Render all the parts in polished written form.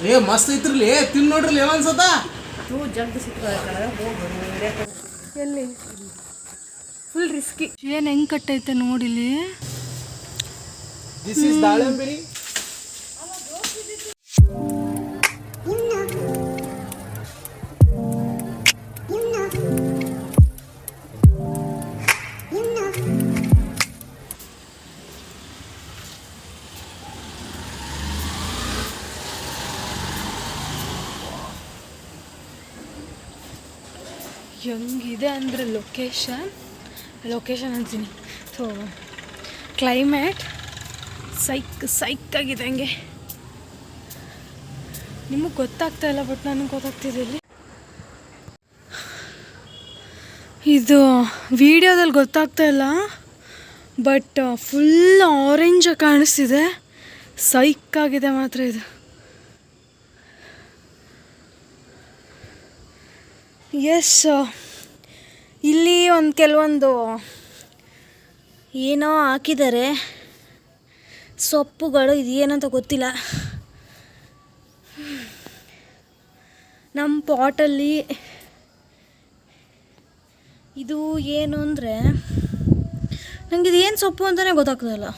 ಏ ಮಸ್ತ್ ಐತ್ರಿಲಿ ತಿನ್ ನೋಡ್ರಿ ಅನ್ಸತ್ತ ಎಲ್ಲಿ ಫುಲ್ ರಿಸ್ಕಿ. ಏನು ಹೆಂಗೆ ಕಟ್ಟೈತೆ ನೋಡಿಲಿ. ದಿಸ್ ಇಸ್ ದಾಳಂಬಿರಿ. ಹೆಂಗಿದೆ ಅಂದರೆ ಲೊಕೇಶನ್ ಅಂತೀನಿ. ಸೊ ಕ್ಲೈಮೇಟ್ ಸೈಕಾಗಿದೆ ಹಂಗೆ. ನಿಮಗೆ ಗೊತ್ತಾಗ್ತಾ ಇಲ್ಲ, ಬಟ್ ನನಗೆ ಗೊತ್ತಾಗ್ತಿದೆ. ಇಲ್ಲಿ ಇದು ವಿಡಿಯೋದಲ್ಲಿ ಗೊತ್ತಾಗ್ತಾ ಇಲ್ಲ, ಬಟ್ ಫುಲ್ ಆರೆಂಜ್ ಕಾಣಿಸ್ತಿದೆ. ಸೈಕಾಗಿದೆ ಮಾತ್ರ ಇದು. ಎಸ್, ಇಲ್ಲಿ ಕೆಲವೊಂದು ಏನೋ ಹಾಕಿದ್ದಾರೆ ಸೊಪ್ಪುಗಳು. ಇದು ಏನಂತ ಗೊತ್ತಿಲ್ಲ. ನಮ್ಮ ಪಾಟಲ್ಲಿ ಇದು ಏನು ಅಂದರೆ ನನಗೆ ಇದು ಏನು ಸೊಪ್ಪು ಅಂತಲೇ ಗೊತ್ತಾಗ್ತದಲ್ಲ.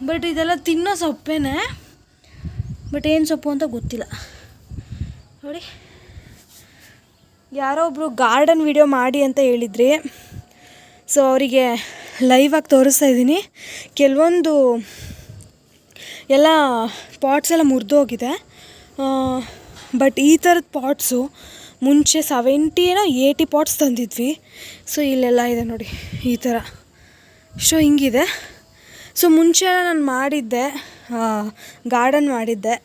ಬಟ್ ಇದೆಲ್ಲ ತಿನ್ನೋ ಸೊಪ್ಪೇನೆ, ಬಟ್ ಏನು ಸೊಪ್ಪು ಅಂತ ಗೊತ್ತಿಲ್ಲ. ನೋಡಿ, ಯಾರೋ ಒಬ್ಬರು ಗಾರ್ಡನ್ ವಿಡಿಯೋ ಮಾಡಿ ಅಂತ ಹೇಳಿದ್ರಿ. ಸೊ ಅವರಿಗೆ ಲೈವಾಗಿ ತೋರಿಸ್ತಾ ಇದ್ದೀನಿ. ಕೆಲವೊಂದು ಎಲ್ಲ ಪಾಟ್ಸ್ ಎಲ್ಲ ಮುರಿದೋಗಿದೆ. ಬಟ್ ಈ ಥರದ ಪಾಟ್ಸು ಮುಂಚೆ 70 ಏನೋ 80 ಪಾಟ್ಸ್ ತಂದಿದ್ವಿ. ಸೊ ಇಲ್ಲೆಲ್ಲ ಇದೆ ನೋಡಿ ಈ ಥರ. ಸೊ ಹಿಂಗಿದೆ. ಸೊ ಮುಂಚೆ ಎಲ್ಲ ನಾನು ಮಾಡಿದ್ದೆ, ಗಾರ್ಡನ್ ಮಾಡಿದ್ದೆ.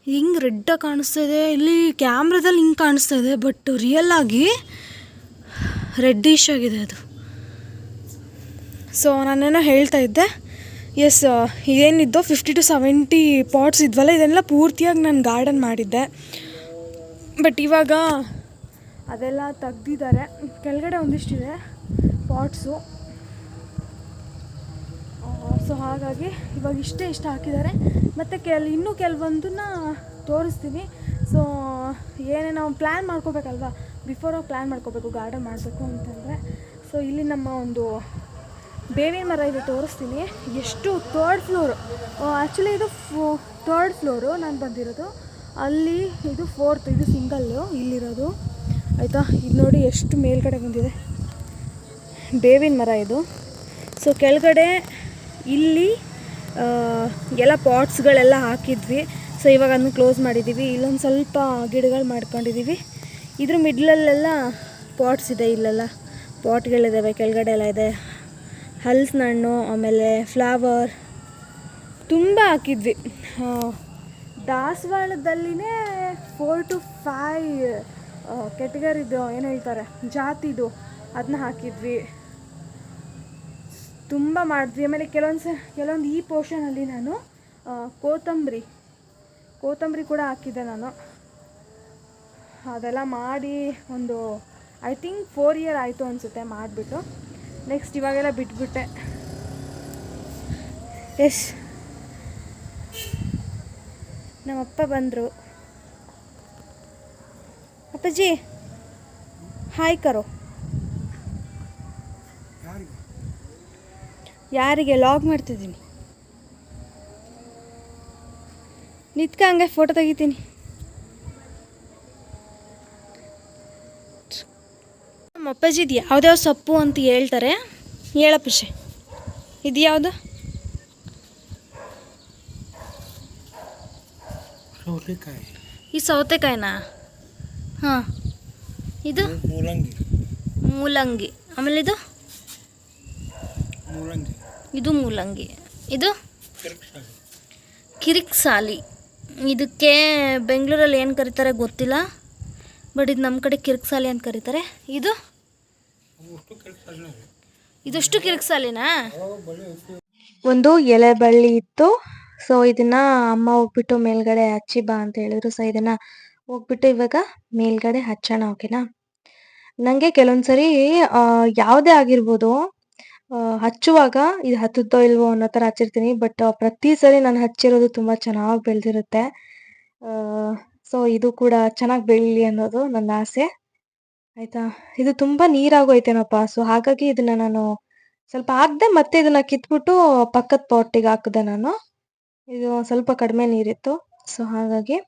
ಹಿಂಗೆ ರೆಡ್ಡಾಗಿ ಕಾಣಿಸ್ತಾ ಇದೆ. ಇಲ್ಲಿ ಕ್ಯಾಮ್ರಾದಲ್ಲಿ ಹಿಂಗೆ ಕಾಣಿಸ್ತಾ ಇದೆ, ಬಟ್ ರಿಯಲ್ಲಾಗಿ ರೆಡ್ಡಿಶ್ ಆಗಿದೆ ಅದು. ಸೊ ನಾನೇನೋ ಹೇಳ್ತಾ ಇದ್ದೆ. ಎಸ್, ಇದೇನಿದ್ದೋ 50 to 70 ಪಾಟ್ಸ್ ಇದ್ವಲ್ಲ, ಇದೆಲ್ಲ ಪೂರ್ತಿಯಾಗಿ ನಾನು ಗಾರ್ಡನ್ ಮಾಡಿದ್ದೆ. ಬಟ್ ಇವಾಗ ಅದೆಲ್ಲ ತೆಗ್ದಿದ್ದಾರೆ. ಕೆಳಗಡೆ ಒಂದಿಷ್ಟಿದೆ ಪಾಟ್ಸು. ಸೊ ಹಾಗಾಗಿ ಇವಾಗ ಇಷ್ಟು ಹಾಕಿದ್ದಾರೆ. ಮತ್ತು ಇನ್ನೂ ಕೆಲವೊಂದನ್ನ ತೋರಿಸ್ತೀನಿ. ಸೊ ಏನೇನೋ ಪ್ಲ್ಯಾನ್ ಮಾಡ್ಕೋಬೇಕಲ್ವಾ, ಬಿಫೋರಾಗಿ ಪ್ಲ್ಯಾನ್ ಮಾಡ್ಕೋಬೇಕು ಗಾರ್ಡನ್ ಮಾಡಬೇಕು ಅಂತಂದರೆ. ಸೊ ಇಲ್ಲಿ ನಮ್ಮ ಒಂದು ಬೇವಿನ ಮರ ಇದೆ, ತೋರಿಸ್ತೀನಿ. ಎಷ್ಟು 3rd ಫ್ಲೋರು. ಆ್ಯಕ್ಚುಲಿ ಇದು 3rd ಫ್ಲೋರು ನಾನು ಬಂದಿರೋದು. ಅಲ್ಲಿ ಇದು 4th, ಇದು ಸಿಂಗಲ್ಲು ಇಲ್ಲಿರೋದು, ಆಯಿತಾ. ಇದು ನೋಡಿ ಎಷ್ಟು ಮೇಲ್ಗಡೆ ಬಂದಿದೆ ಬೇವಿನ ಮರ ಇದು. ಸೊ ಕೆಳಗಡೆ ಇಲ್ಲಿ ಎಲ್ಲ ಪಾಟ್ಸ್ಗಳೆಲ್ಲ ಹಾಕಿದ್ವಿ. ಸೊ ಇವಾಗ ಅದನ್ನು ಕ್ಲೋಸ್ ಮಾಡಿದ್ದೀವಿ. ಇಲ್ಲೊಂದು ಸ್ವಲ್ಪ ಗಿಡಗಳು ಮಾಡ್ಕೊಂಡಿದ್ದೀವಿ. ಇದ್ರ ಮಿಡ್ಲಲ್ಲೆಲ್ಲ ಪಾಟ್ಸ್ ಇದೆ. ಇಲ್ಲೆಲ್ಲ ಪಾಟ್ಗಳಿದ್ದಾವೆ, ಕೆಳಗಡೆ ಎಲ್ಲ ಇದೆ. ಹಲಸಿನ ಹಣ್ಣು, ಆಮೇಲೆ ಫ್ಲವರ್ ತುಂಬ ಹಾಕಿದ್ವಿ. ದಾಸವಾಳದಲ್ಲಿನೇ 4 to 5 ಕೆಟಗರಿದು ಏನು ಹೇಳ್ತಾರೆ ಜಾತಿದು, ಅದನ್ನ ಹಾಕಿದ್ವಿ. ತುಂಬ ಮಾಡಿದ್ವಿ. ಆಮೇಲೆ ಕೆಲವೊಂದು ಈ ಪೋರ್ಷನಲ್ಲಿ ನಾನು ಕೋತಂಬರಿ ಕೂಡ ಹಾಕಿದ್ದೆ ನಾನು. ಅದೆಲ್ಲ ಮಾಡಿ ಒಂದು ಐ ಥಿಂಕ್ 4 year ಆಯಿತು ಅನಿಸುತ್ತೆ ಮಾಡಿಬಿಟ್ಟು. ನೆಕ್ಸ್ಟ್ ಇವಾಗೆಲ್ಲ ಬಿಟ್ಬಿಟ್ಟೆ. ಎಸ್, ನಮ್ಮಪ್ಪ ಬಂದರು. ಅಪ್ಪಾಜಿ ಹಾಯ್ ಕರೋ. ಯಾರಿಗೆ ಲಾಗ್ ಮಾಡ್ತಿದ್ದೀನಿ. ನಿತ್ಕ ಹಂಗೆ ಫೋಟೋ ತೆಗಿತೀನಿ. ನಮ್ಮ ಅಪ್ಪಾಜಿ ಇದು ಯಾವ್ದಾವ ಸೊಪ್ಪು ಅಂತ ಹೇಳ್ತಾರೆ. ಹೇಳಪ್ಪಶೆ, ಇದು ಯಾವುದು? ಈ ಸೌತೆಕಾಯಿನಾ? ಹಾಂ, ಇದು ಮೂಲಂಗಿ. ಆಮೇಲೆ ಇದು ಮೂಲಂಗಿ. ಇದು ಕಿರಿಕ್ಸಾಲಿ. ಇದಕ್ಕೆ ಬೆಂಗಳೂರಲ್ಲಿ ಏನು ಕರೀತಾರೆ ಗೊತ್ತಿಲ್ಲ, ಬಟ್ ಇದು ನಮ್ಮ ಕಡೆ ಕಿರಿಕ್ಸಾಲಿ ಅಂತ ಕರೀತಾರೆ. ಇದಷ್ಟು ಕಿರಿಕ್ಸಾಲಿನಾ? ಒಂದು ಎಲೆ ಬಳ್ಳಿ ಇತ್ತು. ಸೊ ಇದನ್ನ ಅಮ್ಮ ಹೋಗ್ಬಿಟ್ಟು ಮೇಲ್ಗಡೆ ಹಚ್ಚಿ ಬಾ ಅಂತ ಹೇಳಿದ್ರು. ಸೊ ಇದನ್ನ ಹೋಗ್ಬಿಟ್ಟು ಇವಾಗ ಮೇಲ್ಗಡೆ ಹಚ್ಚೋಣ, ಓಕೆನಾ. ನನಗೆ ಕೆಲವೊಂದ್ಸರಿ ಯಾವುದೇ ಆಗಿರ್ಬೋದು, ಹಚ್ಚುವಾಗ ಇದು ಹತ್ತುತ್ತೋ ಇಲ್ವೋ ಅನ್ನೋ ಥರ ಹಚ್ಚಿರ್ತೀನಿ. ಬಟ್ ಪ್ರತಿ ಸರಿ ನಾನು ಹಚ್ಚಿರೋದು ತುಂಬ ಚೆನ್ನಾಗಿ ಬೆಳೆದಿರುತ್ತೆ. ಸೊ ಇದು ಕೂಡ ಚೆನ್ನಾಗಿ ಬೆಳೀಲಿ ಅನ್ನೋದು ನನ್ನ ಆಸೆ. ಆಯಿತಾ. ಇದು ತುಂಬ ನೀರಾಗೋಯ್ತೇನಪ್ಪ. ಸೊ ಹಾಗಾಗಿ ಇದನ್ನ ನಾನು ಸ್ವಲ್ಪ ಹಾಕ್ದೆ, ಮತ್ತೆ ಇದನ್ನ ಕಿತ್ಬಿಟ್ಟು ಪಕ್ಕದ ಪಾಟಿಗೆ ಹಾಕಿದೆ ನಾನು. ಇದು ಸ್ವಲ್ಪ ಕಡಿಮೆ ನೀರಿತ್ತು. ಸೊ ಹಾಗಾಗಿ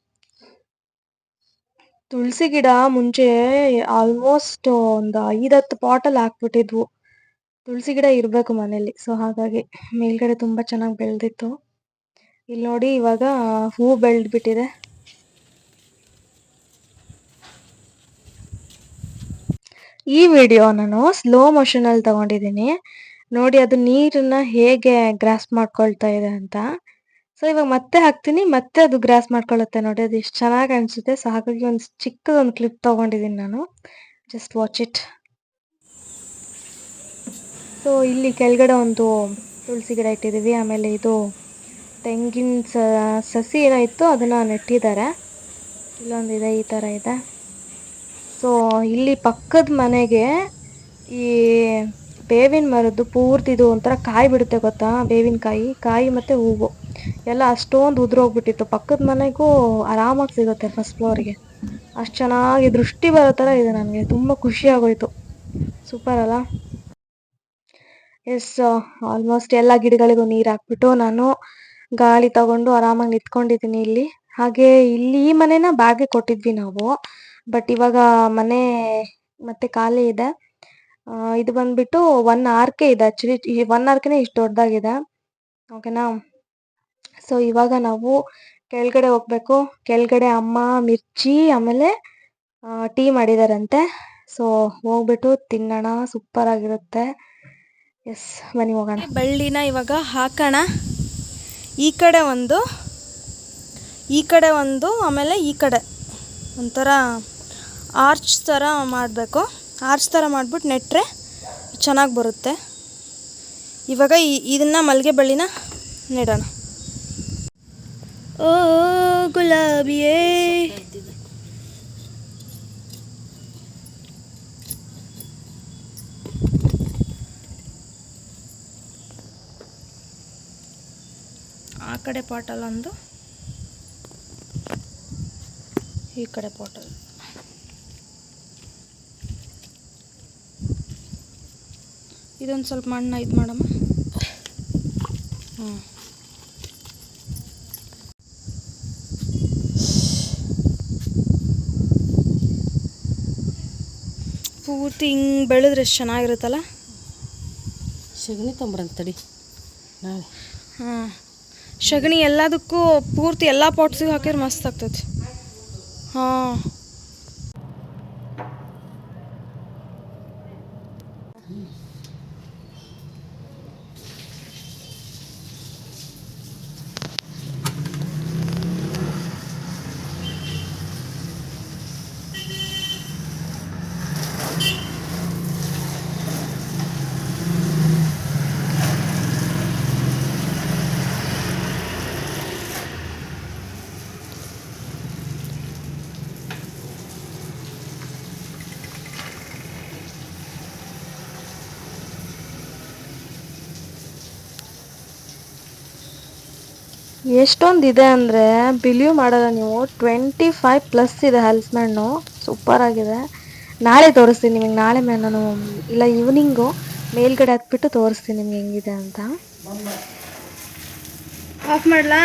ತುಳಸಿ ಗಿಡ ಮುಂಚೆ ಆಲ್ಮೋಸ್ಟ್ ಒಂದು 5-10 ಪಾಟಲ್ಲಿ ಹಾಕ್ಬಿಟ್ಟಿದ್ವು. ತುಳಸಿ ಗಿಡ ಇರಬೇಕು ಮನೇಲಿ. ಸೊ ಹಾಗಾಗಿ ಮೇಲ್ಗಡೆ ತುಂಬ ಚೆನ್ನಾಗಿ ಬೆಳೆದಿತ್ತು. ಇಲ್ಲಿ ನೋಡಿ ಇವಾಗ ಹೂವು ಬೆಳೆದ್ಬಿಟ್ಟಿದೆ. ಈ ವಿಡಿಯೋ ನಾನು ಸ್ಲೋ ಮೋಷನಲ್ಲಿ ತಗೊಂಡಿದ್ದೀನಿ. ನೋಡಿ ಅದು ನೀರನ್ನ ಹೇಗೆ ಗ್ರಾಸ್ ಮಾಡ್ಕೊಳ್ತಾ ಇದೆ ಅಂತ. ಸೊ ಇವಾಗ ಮತ್ತೆ ಹಾಕ್ತೀನಿ, ಮತ್ತೆ ಅದು ಗ್ರಾಸ್ ಮಾಡ್ಕೊಳ್ಳುತ್ತೆ ನೋಡಿ. ಅದು ಎಷ್ಟು ಚೆನ್ನಾಗಿ ಅನಿಸುತ್ತೆ. ಸೊ ಹಾಗಾಗಿ ಒಂದು ಚಿಕ್ಕದೊಂದು ಕ್ಲಿಪ್ ತೊಗೊಂಡಿದ್ದೀನಿ ನಾನು. Just watch it. ಸೊ ಇಲ್ಲಿ ಕೆಳಗಡೆ ಒಂದು ತುಳಸಿ ಗಿಡ ಇಟ್ಟಿದ್ದೀವಿ. ಆಮೇಲೆ ಇದು ತೆಂಗಿನ ಸಸಿ ಏನೋ ಇತ್ತು, ಅದನ್ನು ನೆಟ್ಟಿದ್ದಾರೆ. ಇಲ್ಲೊಂದಿದೆ, ಈ ಥರ ಇದೆ. ಸೊ ಇಲ್ಲಿ ಪಕ್ಕದ ಮನೆಗೆ ಈ ಬೇವಿನ ಮರದ್ದು ಪೂರ್ತಿದು ಒಂಥರ ಕಾಯಿ ಬಿಡುತ್ತೆ ಗೊತ್ತಾ. ಬೇವಿನ ಕಾಯಿ ಮತ್ತು ಹೂವು ಎಲ್ಲ ಅಷ್ಟೊಂದು ಉದುರೋಗ್ಬಿಟ್ಟಿತ್ತು. ಪಕ್ಕದ ಮನೆಗೂ ಆರಾಮಾಗಿ ಸಿಗುತ್ತೆ ಫಸ್ಟ್ ಫ್ಲೋರಿಗೆ. ಅಷ್ಟು ಚೆನ್ನಾಗಿ ದೃಷ್ಟಿ ಬರೋ ಥರ ಇದೆ. ನನಗೆ ತುಂಬ ಖುಷಿ ಆಗೋಯ್ತು. ಸೂಪರ್ ಅಲ್ಲ. ಎಸ್, ಆಲ್ಮೋಸ್ಟ್ ಎಲ್ಲ ಗಿಡಗಳಿಗೂ ನೀರು ಹಾಕ್ಬಿಟ್ಟು ನಾನು ಗಾಳಿ ತಗೊಂಡು ಆರಾಮಾಗಿ ನಿಂತ್ಕೊಂಡಿದ್ದೀನಿ ಇಲ್ಲಿ. ಹಾಗೆ ಇಲ್ಲಿ ಈ ಮನೇನ ಬಾಡಿಗೆ ಕೊಟ್ಟಿದ್ವಿ ನಾವು. ಬಟ್ ಇವಾಗ ಮನೆ ಮತ್ತೆ ಖಾಲಿ ಇದೆ. ಇದು ಬಂದ್ಬಿಟ್ಟು 1 ಆರ್ಕೆ ಇದೆ. ಆ್ಯಕ್ಚುಲಿ ಈ 1 ಆರ್ಕೆನೇ ಇಷ್ಟು ದೊಡ್ಡದಾಗಿದೆ. ಓಕೆನಾ. ಸೊ ಇವಾಗ ನಾವು ಕೆಳಗಡೆ ಹೋಗ್ಬೇಕು. ಕೆಳಗಡೆ ಅಮ್ಮ ಮಿರ್ಚಿ ಆಮೇಲೆ ಟೀ ಮಾಡಿದಾರಂತೆ. ಸೊ ಹೋಗ್ಬಿಟ್ಟು ತಿನ್ನೋಣ, ಸೂಪರ್ ಆಗಿರುತ್ತೆ. ಎಸ್, ಬನ್ನಿ ಹೋಗೋಣ. ಬಳ್ಳಿನ ಇವಾಗ ಹಾಕೋಣ. ಈ ಕಡೆ ಒಂದು ಆಮೇಲೆ ಈ ಕಡೆ ಒಂಥರ ಆರ್ಚ್ ಥರ ಮಾಡಬೇಕು. ಆರ್ಚ್ ಥರ ಮಾಡಿಬಿಟ್ಟು ನೆಟ್ಟರೆ ಚೆನ್ನಾಗಿ ಬರುತ್ತೆ. ಇವಾಗ ಇದನ್ನು ಮಲ್ಲಿಗೆ ಬಳ್ಳಿನ ನೆಡೋಣ. ಓ ಗುಲಾಬಿಯೇ, ಆ ಕಡೆ ಪಾಟಲ್ಲೊಂದು, ಈ ಕಡೆ ಪಾಟಲ್. ಇದೊಂದು ಸ್ವಲ್ಪ ಮಣ್ಣು ಇದು ಮಾಡಮ್ಮ. ಪೂರ್ತಿ ಹಿಂಗೆ ಬೆಳೆದ್ರೆ ಎಷ್ಟು ಚೆನ್ನಾಗಿರುತ್ತಲ್ಲ. ಸಗಣಿ ತೊಂಬರಂತ ತಡಿ ನಾಳೆ. ಹಾಂ, ಸಗಣಿ ಎಲ್ಲದಕ್ಕೂ ಪೂರ್ತಿ ಎಲ್ಲ ಪಾಟ್ಸಿಗೆ ಹಾಕಿದ್ರೆ ಮಸ್ತ್ ಆಗ್ತೈತಿ. ಹಾಂ, ಎಷ್ಟೊಂದಿದೆ ಅಂದರೆ ಬಿಲೀವ್ ಮಾಡಲ್ಲ ನೀವು. 25+ ಇದೆ ಹಲ್ಸಿನಣ್ಣು. ಸೂಪರ್ ಆಗಿದೆ. ನಾಳೆ ತೋರಿಸ್ತೀನಿ ನಿಮಗೆ. ನಾಳೆ ನಾನು ಇಲ್ಲ ಈವ್ನಿಂಗು ಮೇಲ್ಗಡೆ ಹತ್ಬಿಟ್ಟು ತೋರಿಸ್ತೀನಿ ನಿಮ್ಗೆ ಹೆಂಗಿದೆ ಅಂತ. ಆಫ್ ಮಾಡಲಾ?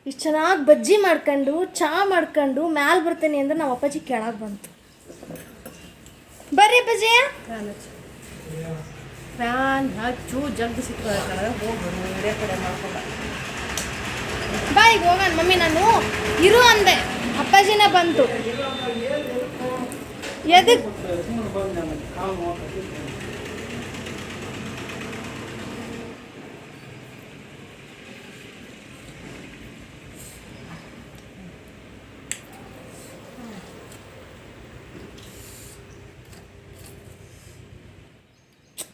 ಇಷ್ಟು ಚೆನ್ನಾಗಿ ಬಜ್ಜಿ ಮಾಡ್ಕೊಂಡು ಚಹಾ ಮಾಡ್ಕೊಂಡು ಮ್ಯಾಲೆ ಬರ್ತೀನಿ ಅಂದ್ರೆ ನಮ್ಮ ಅಪ್ಪಾಜಿ ಕೆಳಗೆ ಬಂತು. ಬರ್ರಿ ಅಪ್ಪಾಜಿ. ಫ್ಯಾನ್ ಹಚ್ಚು, ಜಲ್ದಿ ಸಿಕ್ಕೋಣ. ಹೋಗ್ಬೋದು ಇದೇ ಕಡೆ ಮಾಡ್ಕೊಂಡ. ಬಾ ಈಗ ಹೋಗೋಣ. ಮಮ್ಮಿ ನಾನು ಇರು ಅಂದೆ, ಅಪ್ಪಾಜಿನ ಬಂತು. ಎದಕ್ಕೆ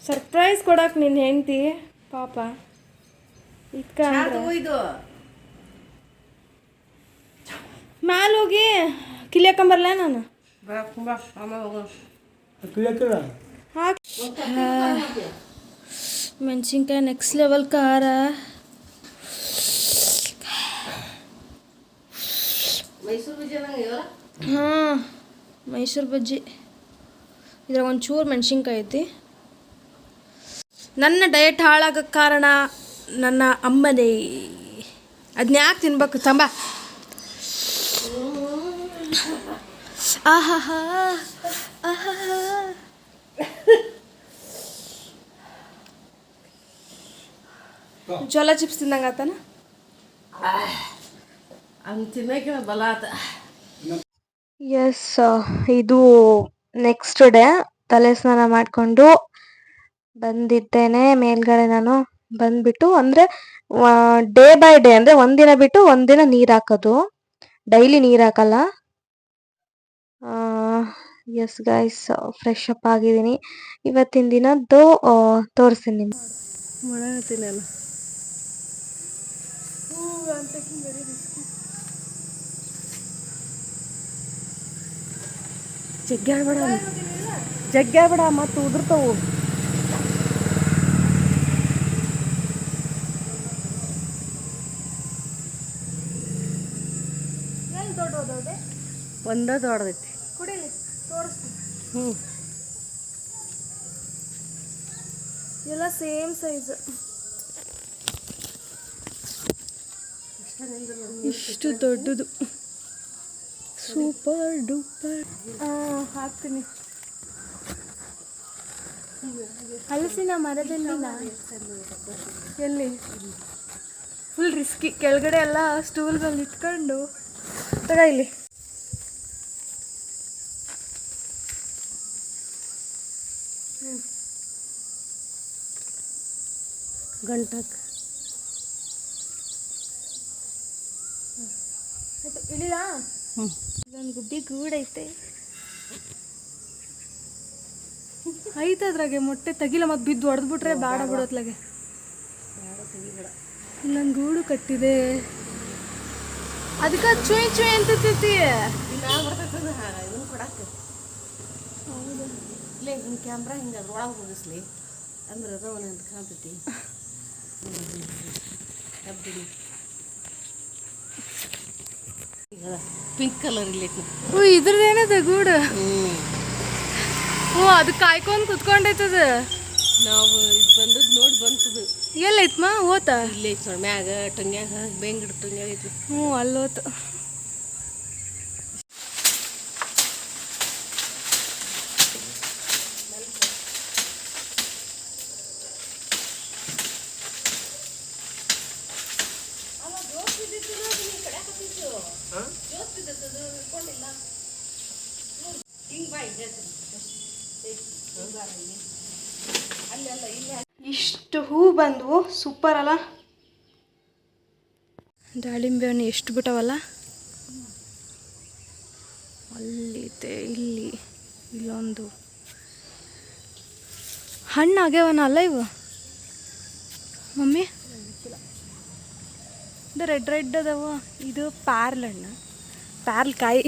ಸರ್ಪ್ರೈಸ್ ಕೊಡಕ್ಕೆ ನಿನ್ನ ಹೆಂಡ್ತಿ ಪಾಪ. ಇಟ್ಕ ಇದು ಮ್ಯಾಲ ಹೋಗಿ ಕಿಲಿಯಾಕೊಂಬರ್ಲ ನಾನು ಮೆಣಸಿನ್ಕಾಯಿ ನೆಕ್ಸ್ಟ್ ಲೆವೆಲ್ ಖಾರ. ಮೈಸೂರು ಬಜ್ಜಿ ಹಾಂ ಮೈಸೂರು ಬಜ್ಜಿ. ಇದ್ರಾಗ ಒಂಚೂರು ಮೆಣಸಿನ್ಕಾಯಿ ಐತಿ. ನನ್ನ ಡಯಟ್ ಹಾಳಾಗಕ್ಕೆ ಕಾರಣ ನನ್ನ ಅಮ್ಮನೇ. ಅದನ್ನ ಯಾಕೆ ತಿನ್ಬೇಕು ತಂಬ. ಆಹಾ ಆಹಾ ಜೋಳ ಚಿಪ್ಸ್ ತಿಂದಂಗೆ ಆತನ. ಹಂಗೆ ತಿನ್ನೋಕೆ ಬಲ ಆತ. ಎಸ್, ಇದು ನೆಕ್ಸ್ಟ್ ಡೇ ತಲೆ ಸ್ನಾನ ಮಾಡಿಕೊಂಡು ಬಂದಿದ್ದೇನೆ ಮೇಲ್ಗಡೆ. ನಾನು ಬಂದ್ಬಿಟ್ಟು ಅಂದರೆ ಡೇ ಬೈ ಡೇ, ಅಂದರೆ ಒಂದಿನ ಬಿಟ್ಟು ಒಂದಿನ ನೀರು ಹಾಕೋದು, ಡೈಲಿ ನೀರು ಹಾಕಲ್ಲ. ಎಸ್ ಗೈಸ್, ಫ್ರೆಶ್ ಅಪ್ ಆಗಿದ್ದೀನಿ. ಇವತ್ತಿನ ದಿನದ್ದು ತೋರಿಸ್ತೀನಿ ನಿಮ್ಗೆ. ತಿನ್ನಲ್ಲ ಜಗ್ಗಾಡ್ಬೇಡ ಜಗ್ಗಾಡ್ಬೇಡ, ಮತ್ತು ಉದುರ್ತಾವು. ಒಂದ ದೊಡ್ಡದೈತಿ. ಹ್ಞೂ ಎಲ್ಲ ಸೇಮ್ ಸೈಜ್. ಇಷ್ಟು ದೊಡ್ಡದು, ಸೂಪರ್ ಡೂಪರ್. ಹಾಕ್ತೀನಿ. ಹಲಸಿನ ಮರದಲ್ಲಿ ಎಲ್ಲಿ ಫುಲ್ ರಿಸ್ಕಿ. ಕೆಳಗಡೆ ಎಲ್ಲ ಸ್ಟೂಲ್ಗಳು ಇಟ್ಕೊಂಡು ತಗ ಇಲ್ಲಿ. ಗಂಟಕ್ಕೆ ಇಳಿಲ್ಲ. ಇಲ್ಲೊಂದು ಗುಬ್ಬಿ ಗೂಡೈತೆ ಅದ್ರಾಗೆ ಮೊಟ್ಟೆ ತೆಗಿಲ್ಲ, ಮತ್ತೆ ಬಿದ್ದು ಹೊಡೆದ್ಬಿಟ್ರೆ ಬಾಡ ಬಿಡೋತ್ಲಾಗೆ. ಇಲ್ಲೊಂದು ಗೂಡು ಕಟ್ಟಿದೆ, ಅದಕ್ಕೆ ಚುಯ್ ಚುಯ್ ಅಂತೈತಿ. ಇದನ್ನು ಕೊಡಕ್ಕೆ ಇಲ್ಲೇ ಹಿಂಗೆ ಕ್ಯಾಮ್ರಾ ಹಿಂಗೆ ಅದ್ರೊಳಗೆ ಹೋಗಿಸ್ಲಿ ಅಂದ್ರೆ ಅದವನ ಅಂತ ಕಾಣ್ತೈತಿ. Pink colour ಇಲ್ಲೈತಿ. ಇದ್ರದ್ದೇನದ ಗೂಡು? ಹ್ಞೂ, ಅದು ಕಾಯ್ಕೊಂಡು ಕುತ್ಕೊಂಡೈತದ. ನಾವು ಇದು ಬಂದದ್ದು ನೋಡಿ ಬಂತದು. ಎಲ್ಲೈತ್ಮ ಓತ? ಇಲ್ಲೇ ಐತಿ ನೋಡಿ, ಮ್ಯಾಗ ಟೊಂಗ್ಯಾಗ ಬೆಂಗಿಡ ಟೊಂಗ್ಯಾಗ ಐತಿ. ಹ್ಞೂ, ಅಲ್ಲೋತು. ಇಷ್ಟು ಹೂ ಬಂದವು, ಸೂಪರ್ ಅಲ್ಲ. ದಾಳಿಂಬೆ ಹಣ್ಣು ಎಷ್ಟು ಬಿಟ್ಟವಲ್ಲ. ಅಲ್ಲಿದೆ, ಇಲ್ಲೊಂದು ಹಣ್ಣು ಆಗ್ಯಾವನ ಅಲ್ಲ ಇವು ಮಮ್ಮಿ. ಇದು ರೆಡ್ ಅದಾವ. ಇದು ಪ್ಯಾರ್ಲ್ ಹಣ್ಣು, ಪ್ಯಾರ್ಲ್ಕಾಯಿ.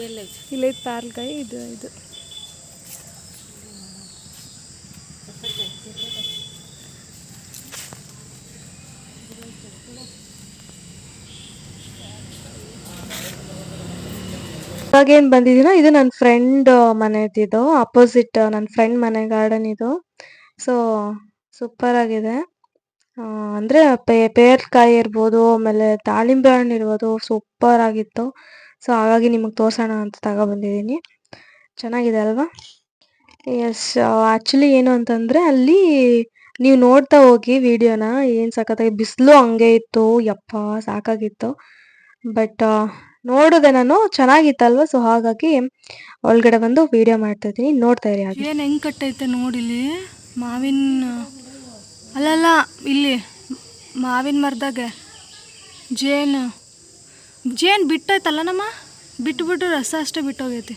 ಎಲ್ಲೈತಿ? ಇಲ್ಲೈತೆ ಪ್ಯಾರ್ಲ್ಕಾಯಿ. ಇದು ಇವಾಗೇನು ಬಂದಿದ್ದೀನೋ ಇದು ನನ್ನ ಫ್ರೆಂಡ್ ಮನೆದಿದು, ಅಪೋಸಿಟ್ ನನ್ನ ಫ್ರೆಂಡ್ ಮನೆ ಗಾರ್ಡನ್ ಇದು. ಸೊ ಸೂಪರ್ ಆಗಿದೆ. ಅಂದರೆ ಪೇರ್ಕಾಯಿ ಇರ್ಬೋದು, ಆಮೇಲೆ ದಾಳಿಂಬೆ ಹಣ್ಣು ಇರ್ಬೋದು, ಸೂಪರ್ ಆಗಿತ್ತು. ಸೊ ಹಾಗಾಗಿ ನಿಮಗೆ ತೋರಿಸೋಣ ಅಂತ ತಗೊಬಂದಿದ್ದೀನಿ. ಚೆನ್ನಾಗಿದೆ ಅಲ್ವಾ? ಎಸ್, ಆ್ಯಕ್ಚುಲಿ ಏನು ಅಂತಂದರೆ ಅಲ್ಲಿ ನೀವು ನೋಡ್ತಾ ಹೋಗಿ ವಿಡಿಯೋನ, ಏನು ಸಖತ್ತಾಗಿ ಬಿಸಿಲು ಹಂಗೆ ಇತ್ತು, ಯಪ್ಪ ಸಾಕಾಗಿತ್ತು. ಬಟ್ ನೋಡಿದೆ ನಾನು, ಚೆನ್ನಾಗಿತ್ತಲ್ವ. ಸೊ ಹಾಗಾಗಿ ಒಳಗಡೆ ಬಂದು ವಿಡಿಯೋ ಮಾಡ್ತಾಯಿದ್ದೀನಿ, ನೋಡ್ತಾ ಇರಿ. ಹಾಗೆ ಏನು ಹೆಂಗೆ ಕಟ್ಟೈತೆ ನೋಡಿಲ್ಲಿ. ಮಾವಿನ ಅಲ್ಲಲ್ಲ, ಇಲ್ಲಿ ಮಾವಿನ ಮರದಾಗೆ ಜೇನು ಬಿಟ್ಟೈತಲ್ಲ ನಮ್ಮ, ಬಿಟ್ಟು ರಸ ಅಷ್ಟೇ ಬಿಟ್ಟೋಗೈತಿ.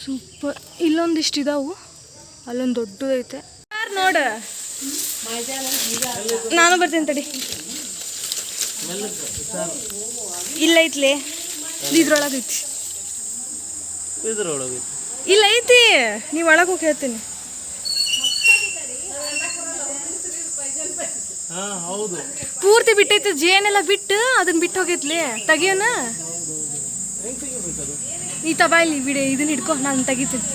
ಸೂಪರ್. ಇಲ್ಲೊಂದಿಷ್ಟು ಇದಾವು, ಅಲ್ಲೊಂದು ದೊಡ್ಡದೈತೆ. ನೋಡು ನಾನು ಬರ್ತೀನಿ ತಡಿ. ಇಲ್ಲ ಐತ್ಲಿ, ಇದ್ರೊಳಗೈತಿ. ಇಲ್ಲ ಐತಿ, ನೀವು ಒಳಗೆ ಹೋಗಿ ಹೇಳ್ತೀನಿ. ಹೌದು, ಪೂರ್ತಿ ಬಿಟ್ಟೈತಿ, ಜೇನೆಲ್ಲ ಬಿಟ್ಟು ಅದನ್ನ ಬಿಟ್ಟು ಹೋಗೈತ್ಲಿ. ತೆಗಿಯೋಣ ಈ ತಬಾಯಿಲಿ ಬಿಡಿ, ಇದನ್ನ ಹಿಡ್ಕೊ, ನಾನು ತೆಗಿತೀನಿ.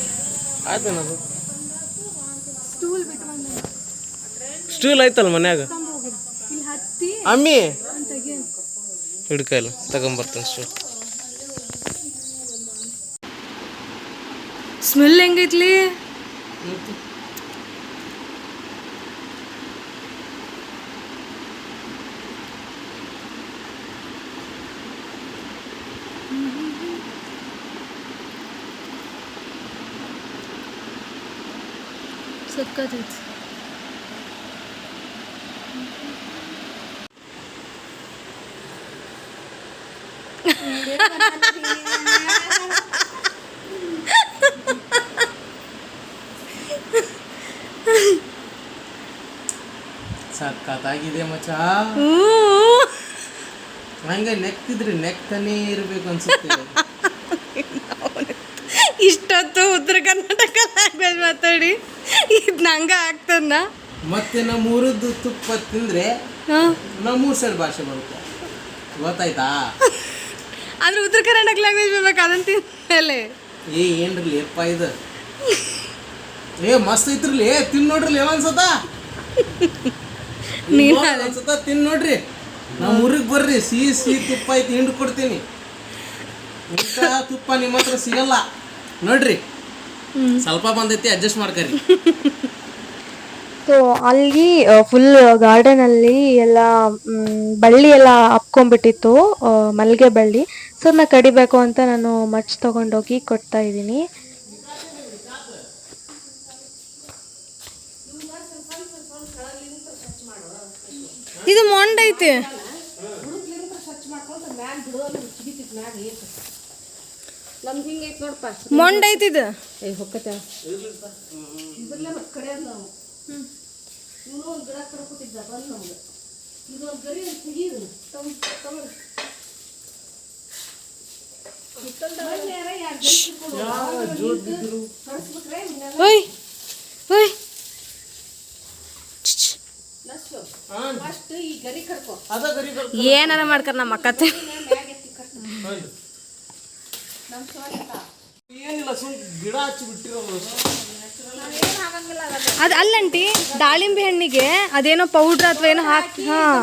ಸ್ಟೂಲ್ ಐತಲ್ಲ ಮನ್ಯಾಗ. ಇಲ್ಲಿ ಹತ್ತಿ ಅಮ್ಮಿ ತೆಗಿಯೋಣ. ಹಿಡ್ಕಲ್ಲ ತಗೊಂಬರ್ತಾನೆ ಸ್ಟೂಲ್. ಸ್ಮೆಲ್ ಹೆಂಗೈತ್ಲಿ? ಸಕ್ಕತ್ತೈತಿ. ಸಕ್ಕತ್ತಾಗಿದೆ ಮಚ್ಚ. ಹಂಗೆ ನೆಕ್ತಿದ್ರಿ ನೆಕ್ತಾನೇ ಇರ್ಬೇಕು ಅನ್ಸುತ್ತೆ. ಇಷ್ಟೊತ್ತು ಉತ್ತರ ಕರ್ನಾಟಕ ಲ್ಯಾಂಗ್ವೇಜ್ ಮಾತಾಡಿ ಇದು ನಂಗೆ ಆಗ್ತದ. ಮತ್ತೆ ನಮ್ಮೂರದ್ದು ತುಪ್ಪ ತಿಂದ್ರೆ ನಮ್ಮೂರ್ ಸೈಡ್ ಭಾಷೆ ಬರುತ್ತೆ, ಗೊತ್ತಾಯ್ತಾ? ಅಂದ್ರೆ ಉತ್ತರ ಕರ್ನಾಟಕ ಲ್ಯಾಂಗ್ವೇಜ್ ಬರ್ಬೇಕು ಅದನ್ನ ತಿಂದ್ಮೇಲೆ. ಏನ್ರಲಿ ಅಪ್ಪ ಇದು? ಮಸ್ತ್ ಐತ್ರಲಿ, ತಿನ್ ನೋಡ್ರಿ ಅನ್ಸತ. ಅನ್ಸತ ತಿನ್ ನೋಡ್ರಿ. ನಮ್ಮ ಊರಿಗೆ ಬರ್ರಿ, ಸಿಹಿ ತುಪ್ಪ ಐತಿ, ಹಿಂಡು ಕೊಡ್ತೀನಿ. ಇಂಥ ತುಪ್ಪ ನಿಮ್ಮ ಹತ್ರ ಸಿಗಲ್ಲ ನೋಡ್ರಿ. ಸ್ವಲ್ಪ ಬಂದೈತಿ, ಅಡ್ಜಸ್ಟ್ ಮಾಡ್ಕರಿ. ಸೊ ಅಲ್ಲಿ ಫುಲ್ ಗಾರ್ಡನಲ್ಲಿ ಎಲ್ಲ ಬಳ್ಳಿ ಎಲ್ಲ ಹಪ್ಕೊಂಡ್ಬಿಟ್ಟಿತ್ತು, ಮಲ್ಲಿಗೆ ಬಳ್ಳಿ. ಸೊ ಅದನ್ನ ಕಡಿಬೇಕು ಅಂತ ನಾನು ಮಚ್ ತಗೊಂಡೋಗಿ ಕೊಡ್ತಾ ಇದ್ದೀನಿ. ಇದು ಮೊಂಡ್ ಐತಿ. ನಮ್ದು ಹಿಂಗೈತೆ ನೋಡಪ್ಪ, ಮೊಂಡ್ ಐತಿ ಇದು. ಹೊಕ್ಕತ್ತ ಇದ್ರಲ್ಲೇ ಕಡೆ ನಾವು ಇವನು ಒಂದು ಗಿಡ ಕಡ್ಕೊಟ್ಟಿದ್ದ ಬಂದು ನಮ್ಗೆ. ಇದು ಒಂದು ಗರಿ ತೆಗೀದು ತಗೊಂಡು ಓಯ್ ಓಯ್ ಫಸ್ಟ್ ಈ ಗರಿ ಕಡ್ಕೊ. ಏನಾರ ಮಾಡ್ಕರ್ ನಮ್ಮ ಅಕ್ಕತ್ತೆ. ಏನಿಲ್ಲ, ಸುಮ್ ಗಿಡ ಹಚ್ಚಿ ಬಿಟ್ಟಿರೋದು. ಅದು ಅಲ್ಲಂಟಿ ದಾಳಿಂಬೆ ಹಣ್ಣಿಗೆ ಅದೇನೋ ಪೌಡ್ರ್ ಅಥವಾ ಏನೋ ಹಾಕಿ. ಹಾಂ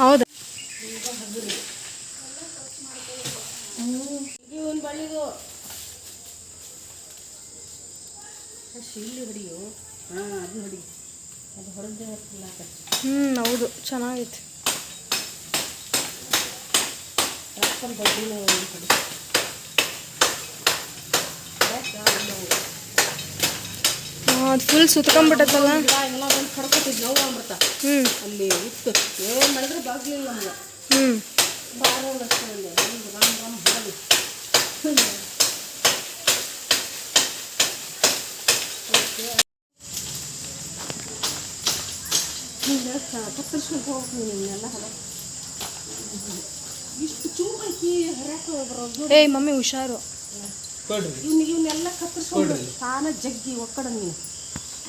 ಹೌದಾ? ಇವನ್ ಬಳ್ಳಿದು ಇಲ್ಲಿ ಹೊಡಿಯು. ಅದು ಹೊಡಿ, ಅದು ಹೊಡೆದೇ ಹೌದು, ಚೆನ್ನಾಗೈತಿ. ಅದು ಫುಲ್ ಸುತ್ಕೊಂಡ್ಬಿಟ್ಟತ್ತಲ್ಲ. ಎಲ್ಲ ಬಂದು ಕಡ್ಕೊತಿದ್ ನೋವು ಅಮೃತ. ಅಲ್ಲಿ ಇತ್ತು ಏನು ಮಾಡಿದ್ರೆ ಬಾಗ್ಲಿಲ್ಲ ನಮ್ಗೆ. ಬಾರ ಅಷ್ಟೇ ರಾಮ್ ರಾಮ್ ಹೊರದು ಕತ್ತರಿಸ್ಕೊಂಡು ಹೋಗ್ತೀನಿ ನಿನ್ನೆಲ್ಲ. ಇಷ್ಟು ಚೂಪಾಕಿ ಹರ್ಯಾಕ ಬರೋದು. ಏಯ್ ಮಮ್ಮಿ ಹುಷಾರು. ಇವನ್ನೆಲ್ಲ ಕತ್ತರಿಸ್ಕೊಂಡು ತಾನ ಜಗ್ಗಿ ಒಕ್ಕಡ ನೀನು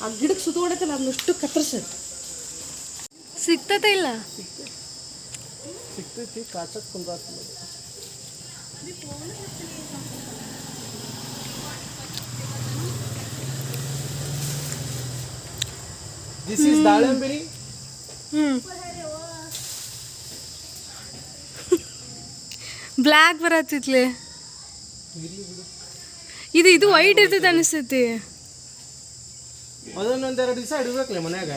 ಆ ಗಿಡಕ್ಕೆ ಸುತ್ತೋಡತ್ತಲ್ಲ ಅದನ್ನಷ್ಟು ಕತ್ತರಿಸ. ಸಿಗ್ತತೆ ಇಲ್ಲ? ಸಿಗ್ತೈತಿ, ಕಾಚಕ್ ಕುಂದಾಗ್ತದೆ. ದಿಸ್ ಈಸ್ ದಾಳಿಂಬೆ. ಬ್ಲ್ಯಾಕ್ ಬರತ್ತಿತ್ಲೆ. ಇದು ವೈಟ್ ಇರ್ತೈತೆ ಅನಿಸ್ತೈತಿ. ಅದನ್ನೊಂದೆರಡು ದಿವಸ ಇಡ್ಬೇಕಲ್ಲ ಮನ್ಯಾಗ.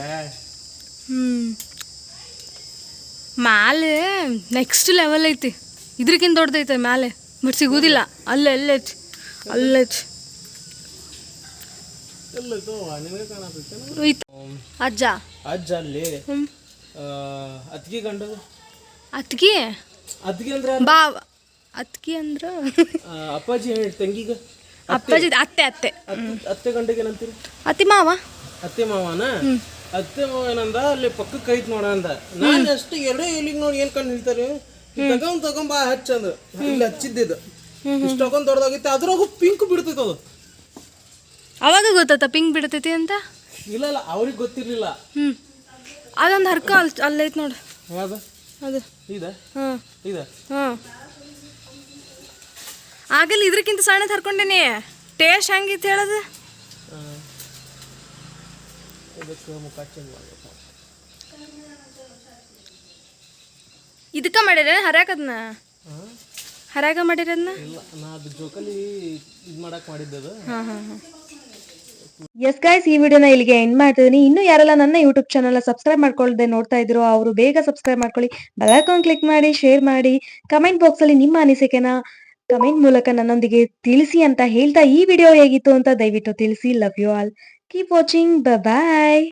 ಮ್ಯಾಲೆ ನೆಕ್ಸ್ಟ್ ಲೆವೆಲ್ ಐತಿ, ಇದ್ರಕ್ಕಿಂತ ದೊಡ್ಡದೈತೆ ಮ್ಯಾಲೆ, ಬಟ್ ಸಿಗೋದಿಲ್ಲ. ಅಲ್ಲೈತಿ ಅಲ್ಲೈತಿ. ಅಜ್ಜ ಅಜ್ಜ ಅಲ್ಲಿ ಅತ್ತಿಗೆ ಗಂಡು. ಅತ್ಗಿ ಅತ್ತಿಗೆ ಅಂದ್ರ ಬಾ. ಅತ್ಗಿ ಅಂದ್ರ ಅಪ್ಪಾಜಿ ತಂಗಿಗ. ಅಪ್ಪಾಜಿ ಅತ್ತೆ. ಅತ್ತೆ ಗಂಡಿಗೆ ಏನಂತೀರಿ? ಅತ್ತಿ ಮಾವ. ಅತ್ತೆ ಮಾವನ ಅತ್ತೆ ಮಾವ ಏನಂದ ಅಲ್ಲಿ ಪಕ್ಕಕ್ಕೆ ಐತ್ ನೋಡ ಅಂದ ನಾನು ಅಷ್ಟು ಎರಡೇ ಎಲ್ಲಿಗೆ ನೋಡಿ ಏನ್ ಕಂಡು ಹಿಡಿತಾರೆ ತಗೊಂಬ ಹಚ್ಚಂದ ಇಲ್ಲಿ ಹಚ್ಚಿದ್ದಿದ್ದು ಇಷ್ಟು ತಗೊಂಡ್ ದೊಡ್ಡದಾಗಿತ್ತು ಅದ್ರಾಗೂ ಪಿಂಕ್ ಬಿಡ್ತೈತೆ ಅದು. ಅವಾಗ ಗೊತ್ತಾತ ಪಿಂಕ್ ಬಿಡ್ತೈತಿ ಅಂತ? ಇಲ್ಲ ಅವ್ರಿಗೆ ಗೊತ್ತಿರ್ಲಿಲ್ಲ. ಅದೊಂದು ಹರ್ಕ ಅಲ್ಲೈತ್ ನೋಡು. ಯಾವ್ದು ಅದು ಇದ ಹಾಂ ಇದ ಹಾಂ ಆಗಲ್ಲ ಇದ್ರಕ್ಕಿಂತ ಸಣ್ಣದು ಹರ್ಕೊಂಡೇನಿ. ಟೇಸ್ಟ್ ಹೆಂಗಿತ್ತು ಹೇಳೋದು? ಇದಕ್ಕೆ ಮುಖ ಚೇಂಜ್ ಮಾಡ್ಬೇಕು. ಇದಕ್ಕೆ ಮಾಡಿರ ಹರ್ಯಾಕದ್ನ ಹರ್ಯಾಕ ಮಾಡಿರೋದನ್ನ? ಇಲ್ಲ ನಾ ಅದು ಜೋಕಲಿ ಇದು ಮಾಡಕ್ ಮಾಡಿದ್ದದು. ಹಾಂ ಹಾಂ ಹಾಂ. ಎಸ್ ಗೈಸ್, ಈ ವಿಡಿಯೋನ ಇಲ್ಲಿಗೆ ಎಂಡ್ ಮಾಡ್ತಿದ್ದೀನಿ. ಇನ್ನು ಯಾರೆಲ್ಲ ನನ್ನ ಯೂಟ್ಯೂಬ್ ಚಾನಲ್ ಸಬ್ಸ್ಕ್ರೈಬ್ ಮಾಡ್ಕೊಳ್ಳದೆ ನೋಡ್ತಾ ಇದ್ರು ಅವರು ಬೇಗ ಸಬ್ಸ್ಕ್ರೈಬ್ ಮಾಡ್ಕೊಳ್ಳಿ, ಬೆಲ್ ಐಕಾನ್ ಕ್ಲಿಕ್ ಮಾಡಿ, ಶೇರ್ ಮಾಡಿ, ಕಮೆಂಟ್ ಬಾಕ್ಸ್ ಅಲ್ಲಿ ನಿಮ್ಮ ಅನಿಸಿಕೆನ ಕಮೆಂಟ್ ಮೂಲಕ ನನ್ನೊಂದಿಗೆ ತಿಳಿಸಿ ಅಂತ ಹೇಳ್ತಾ ಈ ವಿಡಿಯೋ ಹೇಗಿತ್ತು ಅಂತ ದಯವಿಟ್ಟು ತಿಳಿಸಿ. Love you all, keep watching, bye.